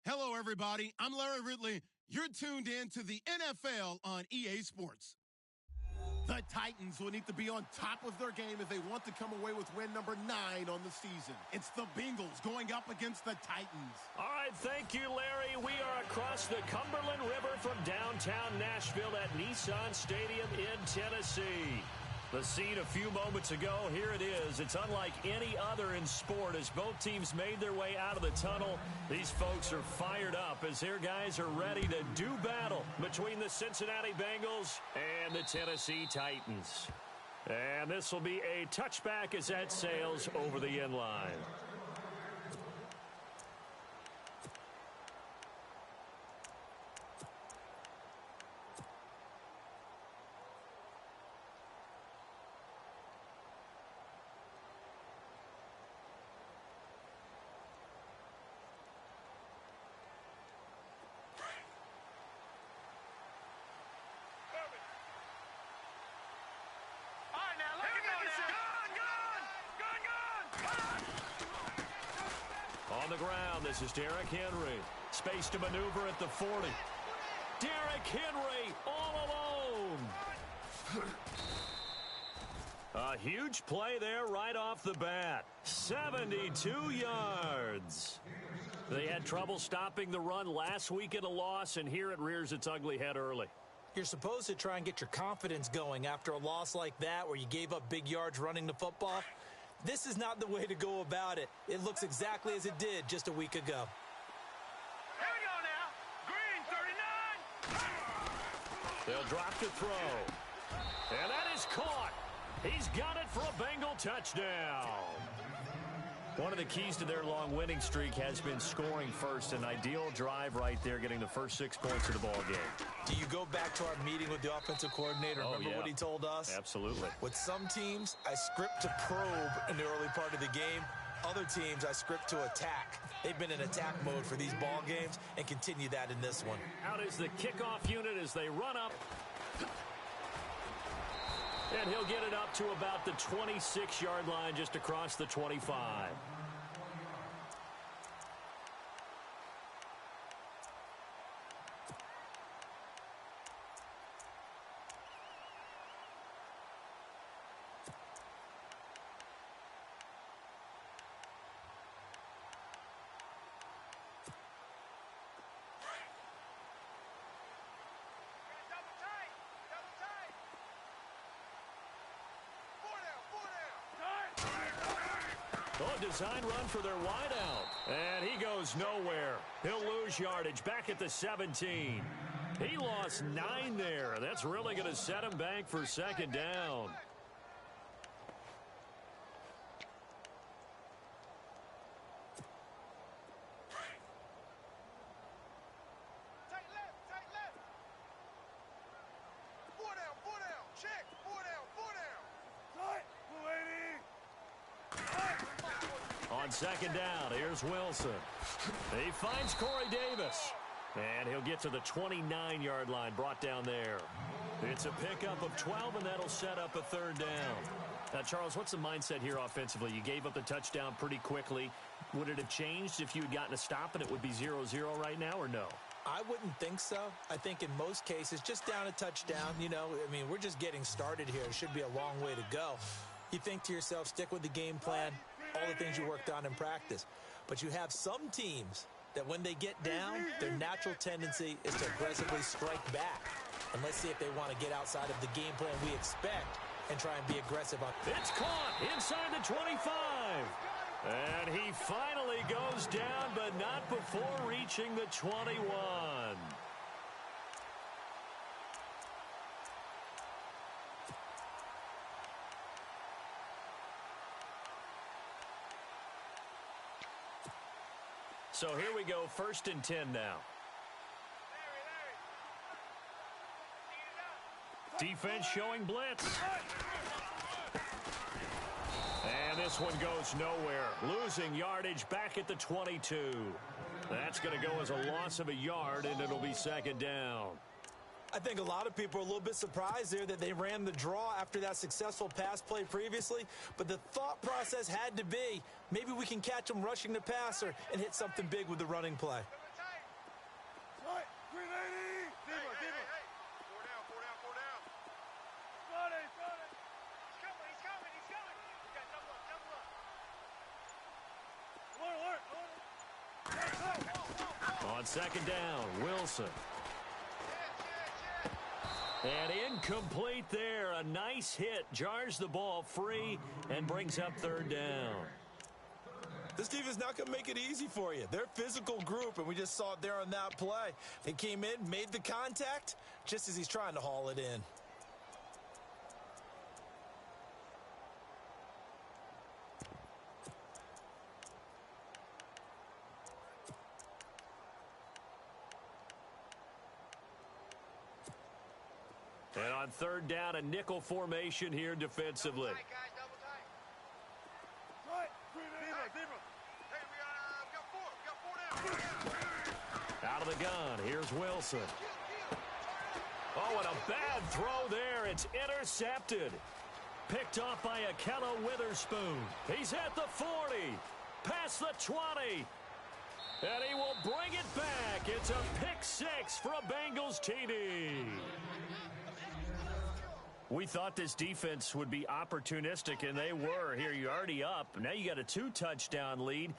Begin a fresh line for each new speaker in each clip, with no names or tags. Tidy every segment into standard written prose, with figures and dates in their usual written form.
Hello, everybody. I'm Larry Ridley. You're tuned in to the NFL on EA Sports. The Titans will need to be on top of their game if they want to come away with win number 9 on the season. It's the Bengals going up against the Titans.
All right, thank you, Larry. We are across the Cumberland River from downtown Nashville at Nissan Stadium in Tennessee. The scene a few moments ago, here it is. It's unlike any other in sport as both teams made their way out of the tunnel. These folks are fired up as their guys are ready to do battle between the Cincinnati Bengals and the Tennessee Titans. And this will be a touchback as that sails over the end line. On the ground, this is Derrick Henry. Space to maneuver at the 40. Derrick Henry all alone. A huge play there right off the bat. 72 yards. They had trouble stopping the run last week in a loss, and here it rears its ugly head early.
You're supposed to try and get your confidence going after a loss like that where you gave up big yards running the football. This is not the way to go about it. It looks exactly as it did just a week ago.
Here we go now. Green, 39.
They'll drop to throw. And that is caught. He's got it for a Bengal touchdown. One of the keys to their long winning streak has been scoring first. An ideal drive right there, getting the first 6 points of the ball game.
Do you go back to our meeting with the offensive coordinator? Remember what he told us?
Absolutely.
With some teams, I script to probe in the early part of the game. Other teams, I script to attack. They've been in attack mode for these ball games and continue that in this one.
Out is the kickoff unit as they run up. And he'll get it up to about the 26-yard line, just across the 25. Oh, design run for their wideout. And he goes nowhere. He'll lose yardage back at the 17. He lost 9 there. That's really going to set him back for second down. On second down, here's Wilson. He finds Corey Davis. And he'll get to the 29-yard line, brought down there. It's a pickup of 12, and that'll set up a third down. Now, Charles, what's the mindset here offensively? You gave up the touchdown pretty quickly. Would it have changed if you had gotten a stop and it would be 0-0 right now, or no?
I wouldn't think so. I think in most cases, just down a touchdown, we're just getting started here. It should be a long way to go. You think to yourself, stick with the game plan, all the things you worked on in practice. But you have some teams that when they get down, their natural tendency is to aggressively strike back. And let's see if they want to get outside of the game plan we expect and try and be aggressive on.
It's caught inside the 25. And he finally goes down, but not before reaching the 21. So here we go, 1st and 10 now. Defense showing blitz. And this one goes nowhere. Losing yardage back at the 22. That's going to go as a loss of a yard, and it'll be second down.
I think a lot of people are a little bit surprised there that they ran the draw after that successful pass play previously. But the thought process had to be, maybe we can catch them rushing the passer and hit something big with the running play.
On second down, Wilson. And incomplete there. A nice hit. Jars the ball free and brings up third down.
This defense not going to make it easy for you. They're a physical group, and we just saw it there on that play. They came in, made the contact, just as he's trying to haul it in.
And on third down, a nickel formation here defensively. Out of the gun, here's Wilson. Oh, and a bad throw there. It's intercepted. Picked off by Akello Witherspoon. He's at the 40, past the 20. And he will bring it back. It's a pick six for a Bengals TD. We thought this defense would be opportunistic, and they were. Here, you're already up. Now you got a 2-touchdown lead.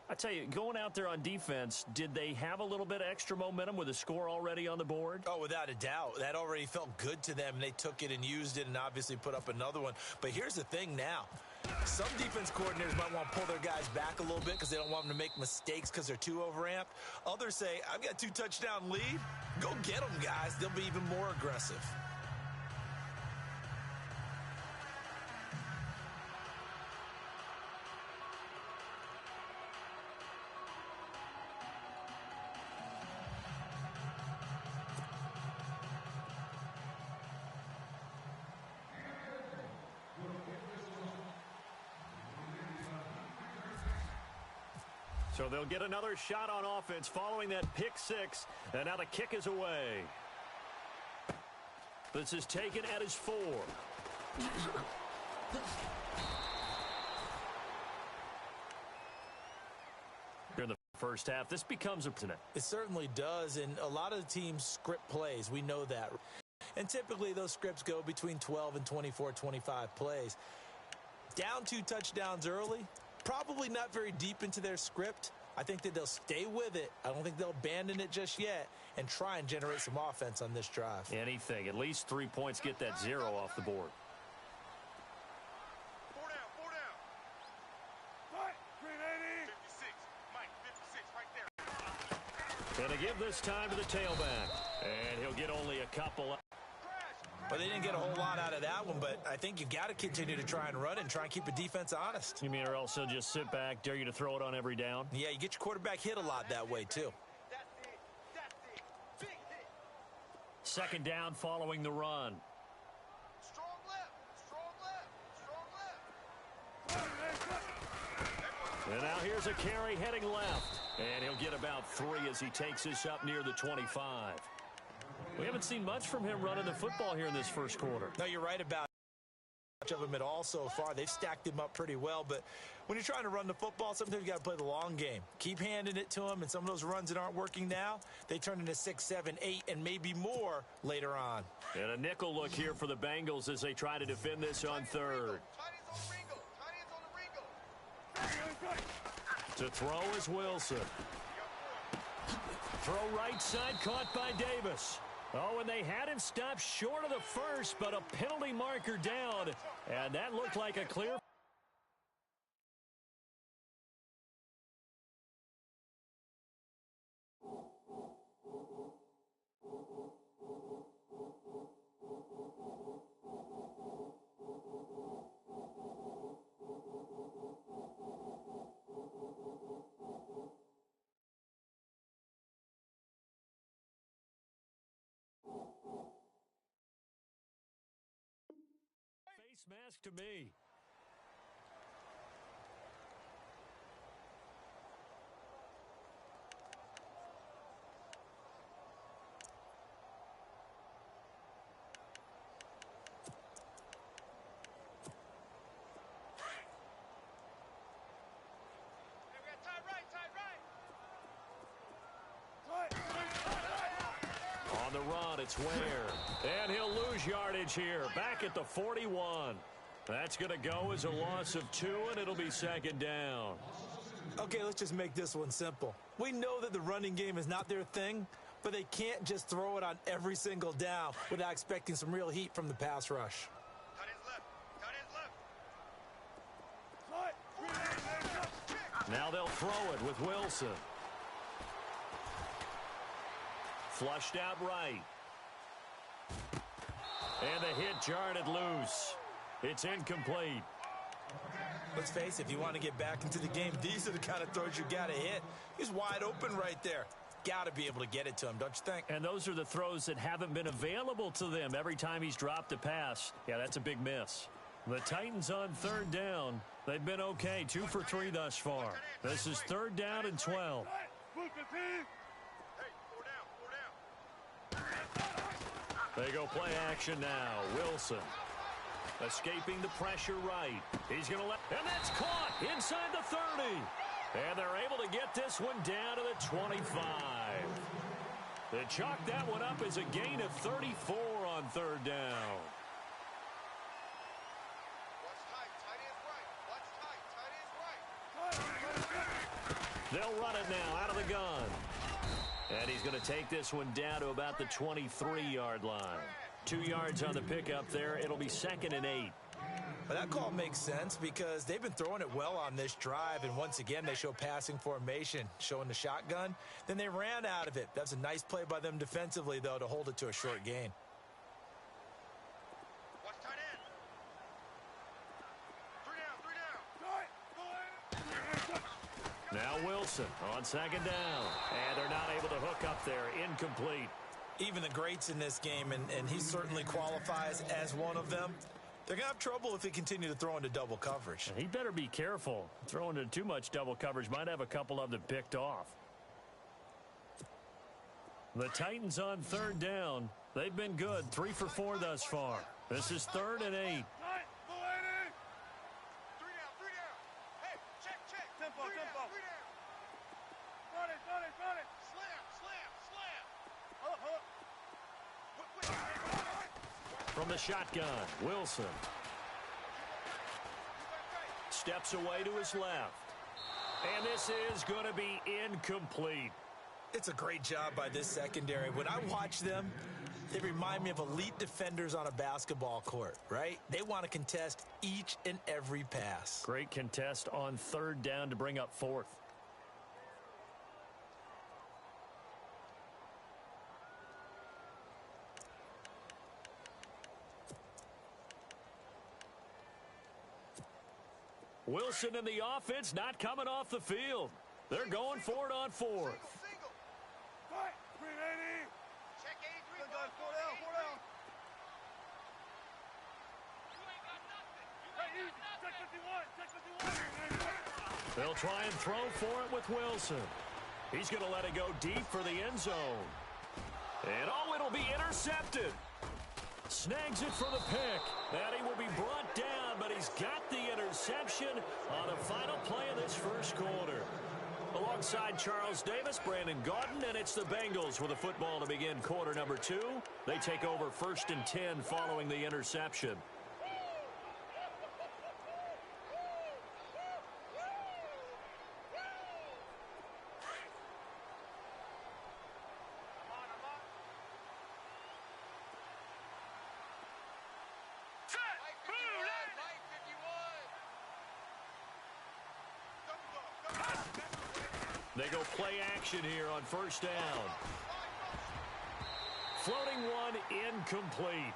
I tell you, going out there on defense, did they have a little bit of extra momentum with a score already on the board?
Oh, without a doubt. That already felt good to them. They took it and used it and obviously put up another one. But here's the thing now. Some defense coordinators might want to pull their guys back a little bit because they don't want them to make mistakes because they're too overamped. Others say, I've got a 2-touchdown lead. Go get them, guys. They'll be even more aggressive.
So they'll get another shot on offense following that pick six. And now the kick is away. This is taken at his 4. Here in the first half, this becomes a tonight.
It certainly does, and a lot of the teams script plays. We know that. And typically those scripts go between 12 and 24, 25 plays. Down 2 touchdowns early, probably not very deep into their script. I think that they'll stay with it. I don't think they'll abandon it just yet and try and generate some offense on this drive.
Anything. At least 3 points, get that 0 off the board.
4 down, 4 down. Right, 380. 56, Mike, 56 right there.
And to give this time to the tailback. And he'll get only a couple.
But they didn't get a whole lot out of that one, but I think you've got to continue to try and run it and try and keep the defense honest.
You mean or else they'll just sit back, dare you to throw it on every down?
Yeah, you get your quarterback hit a lot that way, too.
That's it. That's it. Big hit.
Second down following the run.
Strong left. Strong left. Strong left.
And now here's a carry heading left. And he'll get about 3 as he takes this up near the 25. We haven't seen much from him running the football here in this first quarter.
No, you're right about much of him at all so far. They've stacked him up pretty well, but when you're trying to run the football, sometimes you got to play the long game. Keep handing it to him, and some of those runs that aren't working now, they turn into 6, 7, 8, and maybe more later on.
And a nickel look here for the Bengals as they try to defend this on third. To throw is Wilson. Throw right side, caught by Davis. Oh, and they had him stopped short of the first, but a penalty marker down. And that looked like a clear. Face mask to me. On the run, it's Ware. And he'll lose yardage here, back at the 41. That's going to go as a loss of 2, and it'll be second down.
Okay, let's just make this one simple. We know that the running game is not their thing, but they can't just throw it on every single down without expecting some real heat from the pass rush.
Cut his left.
Now they'll throw it with Wilson. Flushed out right. And the hit jarred it loose. It's incomplete.
Let's face it, if you want to get back into the game, these are the kind of throws you got to hit. He's wide open right there. Got to be able to get it to him, don't you think?
And those are the throws that haven't been available to them every time he's dropped a pass. Yeah, that's a big miss. The Titans on third down. They've been okay, 2 for 3 thus far. This is third down and 12. They go play action now. Wilson escaping the pressure right. He's going to let, and that's caught inside the 30. And they're able to get this one down to the 25. They chalk that one up as a gain of 34 on third down. They'll run it now out of the gun. And he's going to take this one down to about the 23-yard line. 2 yards on the pickup there. It'll be second and 8.
But that call makes sense because they've been throwing it well on this drive, and once again they show passing formation, showing the shotgun. Then they ran out of it. That's a nice play by them defensively, though, to hold it to a short gain.
Now Wilson on second down. And they're not able to hook up there. Incomplete.
Even the greats in this game, and he certainly qualifies as one of them, they're going to have trouble if they continue to throw into double coverage.
He better be careful. Throwing into too much double coverage might have a couple of them picked off. The Titans on third down. They've been good. 3 for 4 thus far. This is third and 8. From the shotgun, Wilson steps away to his left. And this is going to be incomplete.
It's a great job by this secondary. When I watch them, they remind me of elite defenders on a basketball court, right? They want to contest each and every pass.
Great contest on third down to bring up fourth. Wilson and the offense not coming off the field. They're going for it on fourth. They'll try and throw for it with Wilson. He's going to let it go deep for the end zone. And oh, it'll be intercepted. Snags it for the pick. And he will be brought down, but he's got the interception on the final play of this first quarter. Alongside Charles Davis, Brandon Gaudin, and it's the Bengals with the football to begin quarter number 2. They take over first and 10 following the interception. They go play action here on first down. Floating one, incomplete.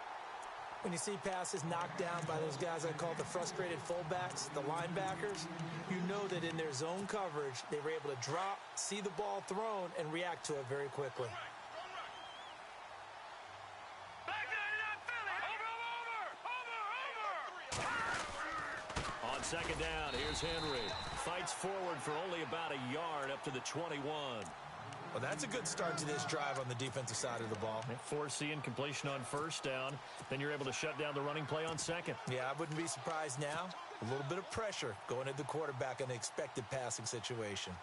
When you see passes knocked down by those guys I call the frustrated fullbacks, the linebackers, you know that in their zone coverage, they were able to drop, see the ball thrown, and react to it very quickly.
On second down, here's Henry. Fights forward for only about a yard up to the 21.
Well, that's a good start to this drive on the defensive side of the ball.
Force incompletion on first down. Then you're able to shut down the running play on second.
Yeah, I wouldn't be surprised now. A little bit of pressure going at the quarterback in an expected passing situation.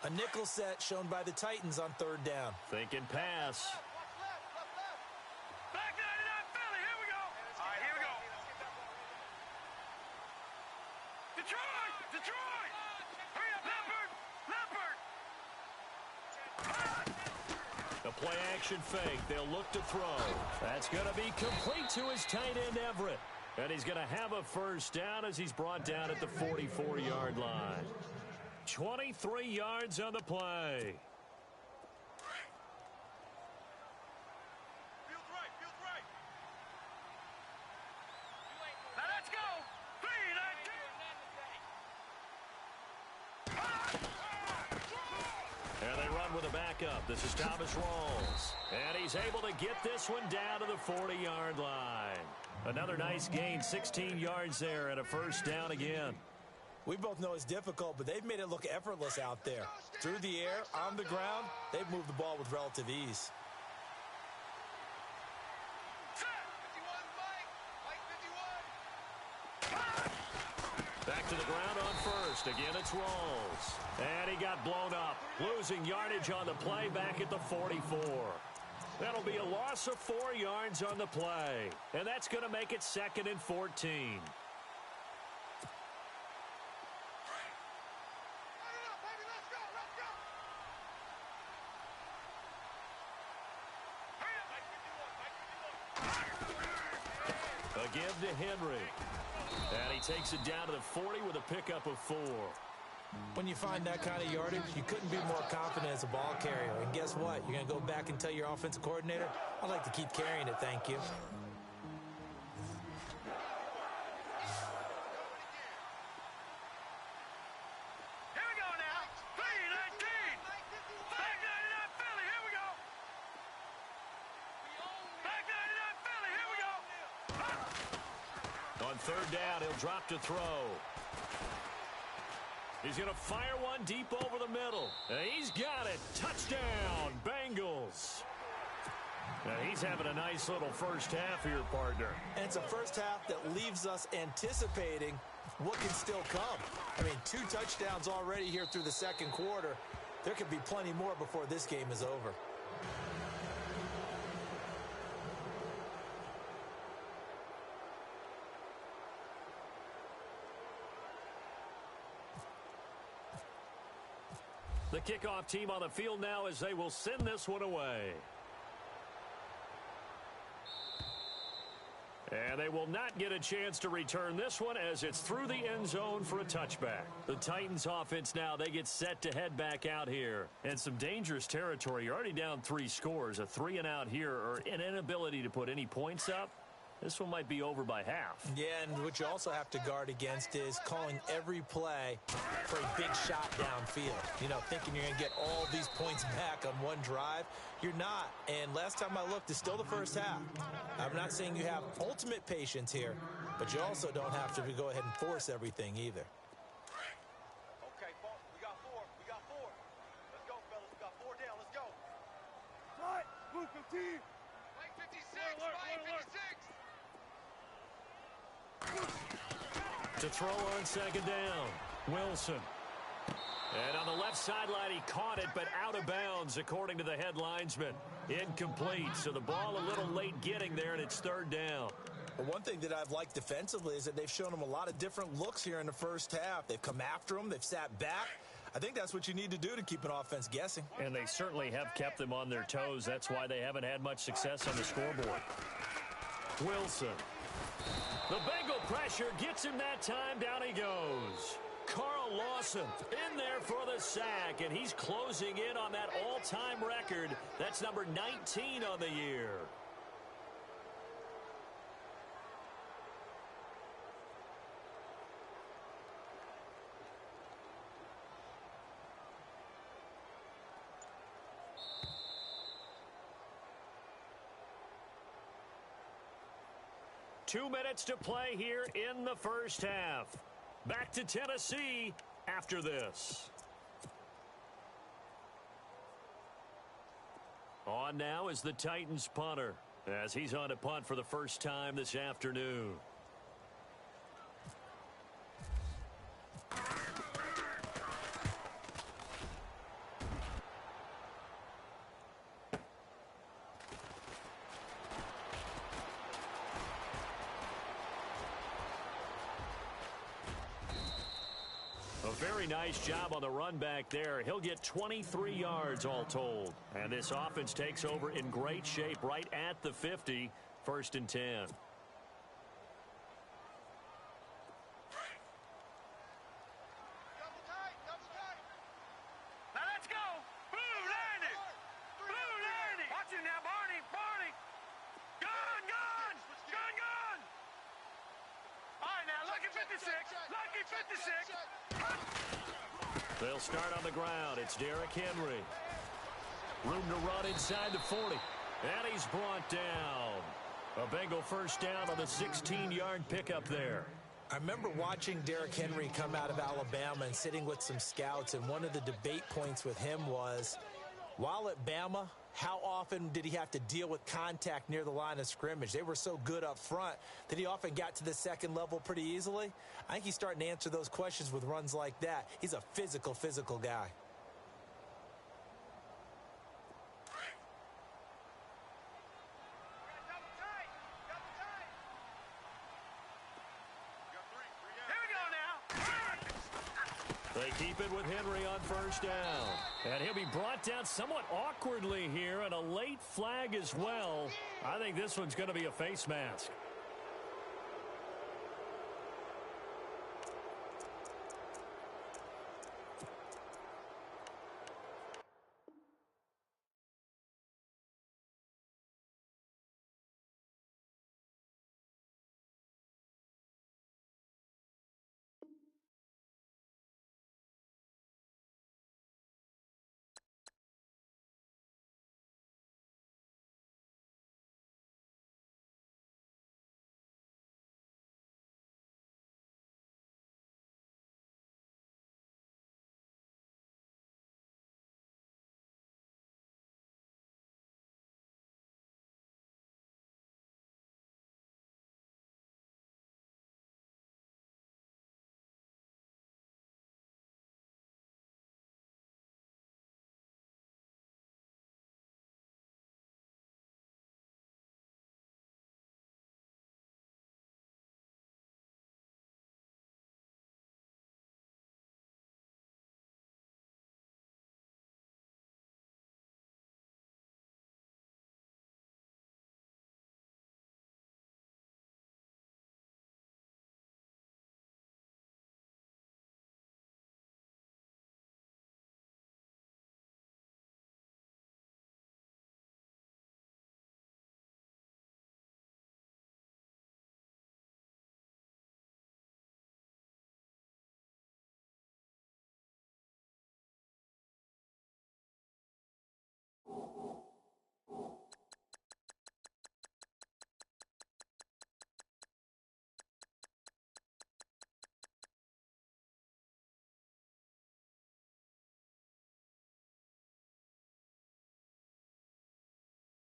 A nickel set shown by the Titans on third down.
Thinking pass.
Back 99 Philly, here we go. All right, here we go. Detroit! Detroit! Hurry up, Leopard! Leopard!
A play action fake. They'll look to throw. That's going to be complete to his tight end, Everett. And he's going to have a first down as he's brought down at the 44-yard line. 23 yards on the play.
Field right. Now let's go. 3-19.
And they run with a backup. This is Thomas Rawls. And he's able to get this one down to the 40-yard line. Another nice gain, 16 yards there and a first down again.
We both know it's difficult, but they've made it look effortless out there. Through the air, on the ground, they've moved the ball with relative ease.
Back to the ground on first. Again, it's Rawls. And he got blown up, losing yardage on the play back at the 44. That'll be a loss of 4 yards on the play. And that's going to make it 2nd and 14. A give to Henry. And he takes it down to the 40 with a pickup of 4.
When you find that kind of yardage, you couldn't be more confident as a ball carrier. And guess what? You're going to go back and tell your offensive coordinator, I'd like to keep carrying it, thank you.
Here we go now. 3-19. Back 99 Philly, here we go. Back 99 Philly, here we go.
On third down, he'll drop to throw. He's going to fire one deep over the middle. And he's got it. Touchdown, Bengals. Now he's having a nice little first half here, partner.
And it's a first half that leaves us anticipating what can still come. I mean, 2 touchdowns already here through the second quarter. There could be plenty more before this game is over.
The kickoff team on the field now as they will send this one away. And they will not get a chance to return this one as it's through the end zone for a touchback. The Titans offense now, they get set to head back out here. And some dangerous territory. You're already down 3 scores. A 3-and-out here or an inability to put any points up. This one might be over by half.
Yeah, and what you also have to guard against is calling every play for a big shot downfield. You know, thinking you're going to get all these points back on one drive. You're not. And last time I looked, it's still the first half. I'm not saying you have ultimate patience here, but you also don't have to go ahead and force everything either.
Okay, we got 4. Let's go, fellas. We got 4 down. Let's go. Right, move 15. Mike 56. Mike 56.
To throw on second down, Wilson. And on the left sideline, he caught it, but out of bounds, according to the head linesman. Incomplete, so the ball a little late getting there, and it's third down.
But one thing that I've liked defensively is that they've shown them a lot of different looks here in the first half. They've come after them. They've sat back. I think that's what you need to do to keep an offense guessing.
And they certainly have kept them on their toes. That's why they haven't had much success on the scoreboard. Wilson. The Bengal pressure gets him that time. Down he goes. Carl Lawson in there for the sack, and he's closing in on that all-time record. That's number 19 on the year. Two minutes to play here in the first half. Back to Tennessee after this. On now is the Titans punter as he's on to punt for the first time this afternoon. very nice job on the run back there. He'll get 23 yards all told. And this offense takes over in great shape right at the 50, 1st and 10. They'll start on the ground. It's Derrick Henry. Room to run inside the 40. And he's brought down. A Bengal first down on the 16-yard pickup there.
I remember watching Derrick Henry come out of Alabama and sitting with some scouts, and one of the debate points with him was, while at Bama, how often did he have to deal with contact near the line of scrimmage? They were so good up front that he often got to the second level pretty easily. I think he's starting to answer those questions with runs like that. He's a physical guy.
They keep it with Henry on first down. And he'll be brought down somewhat awkwardly here, and a late flag as well. I think this one's going to be a face mask.